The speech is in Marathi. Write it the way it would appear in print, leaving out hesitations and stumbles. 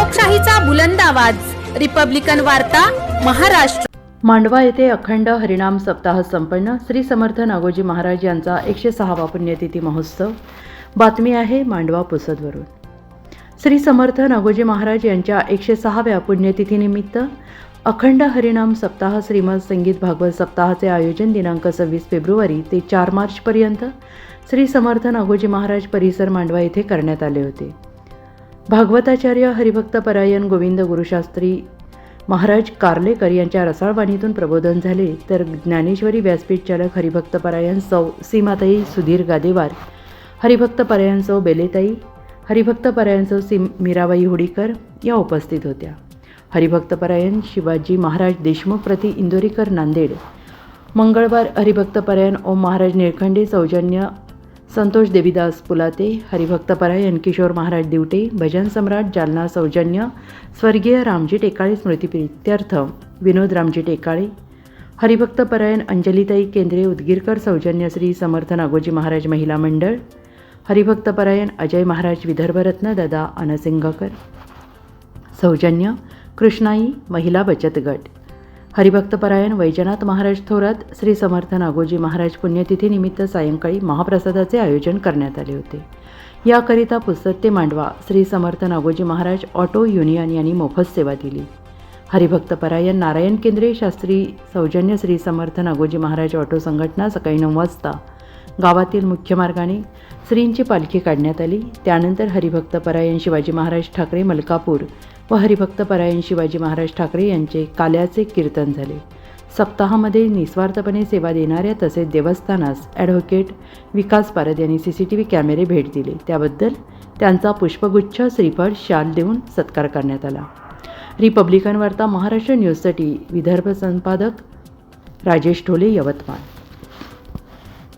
लोकशाहीचा बुलंद आवाज, रिपब्लिकन वार्ता, महाराष्ट्र। मांडवा येथे अखंड हरिनाम सप्ताह संपन्न। श्री समर्थ नागोजी महाराज यांचा 106वा पुण्यतिथी महोत्सव। बातमी आहे मांडवा पुसदवरून। श्री समर्थ नागोजी महाराज यांच्या 106व्या पुण्यतिथीनिमित्त अखंड हरिनाम सप्ताह श्रीमद संगीत भागवत सप्ताहाचे आयोजन दिनांक 26 फेब्रुवारी ते 4 मार्च पर्यंत श्री समर्थ नागोजी महाराज परिसर मांडवा येथे करण्यात आले होते। भागवताचार्य हरिभक्त परायण गोविंद गुरुशास्त्री महाराज कार्लेकर यांच्या रसाळवाणीतून प्रबोधन झाले, तर ज्ञानेश्वरी व्यासपीठ चालक हरिभक्त परायण सौ सीमाताई सुधीर गादेवार, हरिभक्त परायण सौ बेलेताई, हरिभक्त परायण सौ मीराबाई हुडीकर या उपस्थित होत्या। हरिभक्त परायण शिवाजी महाराज देशमुख प्रति इंदोरीकर नांदेड। मंगळवार हरिभक्त परायण ओम महाराज निळखंडे सौजन्य संतोष देवीदास पुलाते, हरिभक्त परायण किशोर महाराज दिवटे भजन सम्राट जालना सौजन्य स्वर्गीय रामजी टेकाळे स्मृतिप्रीत्यर्थ विनोद रामजी टेकाळे, हरिभक्त परायण अंजलीताई केंद्रे उदगीरकर सौजन्य श्री समर्थ नागोजी महाराज महिला मंडळ, हरिभक्त परायण अजय महाराज विदर्भरत्न दादा अनसिंगकर सौजन्य कृष्णाई महिला बचत गट, हरिभक्त परायण वैजनाथ महाराज थोरात श्री समर्थ नागोजी महाराज पुण्यतिथीनिमित्त सायंकाळी महाप्रसादाचे आयोजन करण्यात आले होते। याकरिता पुसद ते Mandwa Shri Samarth Ngozi Maharaj auto union यांनी मोफत सेवा दिली। हरिभक्त परायण नारायण केंद्रे शास्त्री सौजन्य श्री समर्थ नागोजी महाराज ऑटो संघटना सकाळी 9 वाजता गावातील मुख्य मार्गाने श्रींची पालखी काढण्यात आली। त्यानंतर हरिभक्त परायण शिवाजी महाराज ठाकरे मलकापूर व हरिभक्त परायण शिवाजी महाराज ठाकरे यांचे काल्याचे कीर्तन झाले। सप्ताहामध्ये निस्वार्थपणे सेवा देणाऱ्या तसेच देवस्थानास ॲडव्होकेट विकास पारद यांनी CCTV कॅमेरे भेट दिले, त्याबद्दल त्यांचा पुष्पगुच्छ श्रीफळ शाल देऊन सत्कार करण्यात आला। रिपब्लिकन वार्ता महाराष्ट्र न्यूजसाठी विदर्भ संपादक राजेश ढोले, यवतमाळ।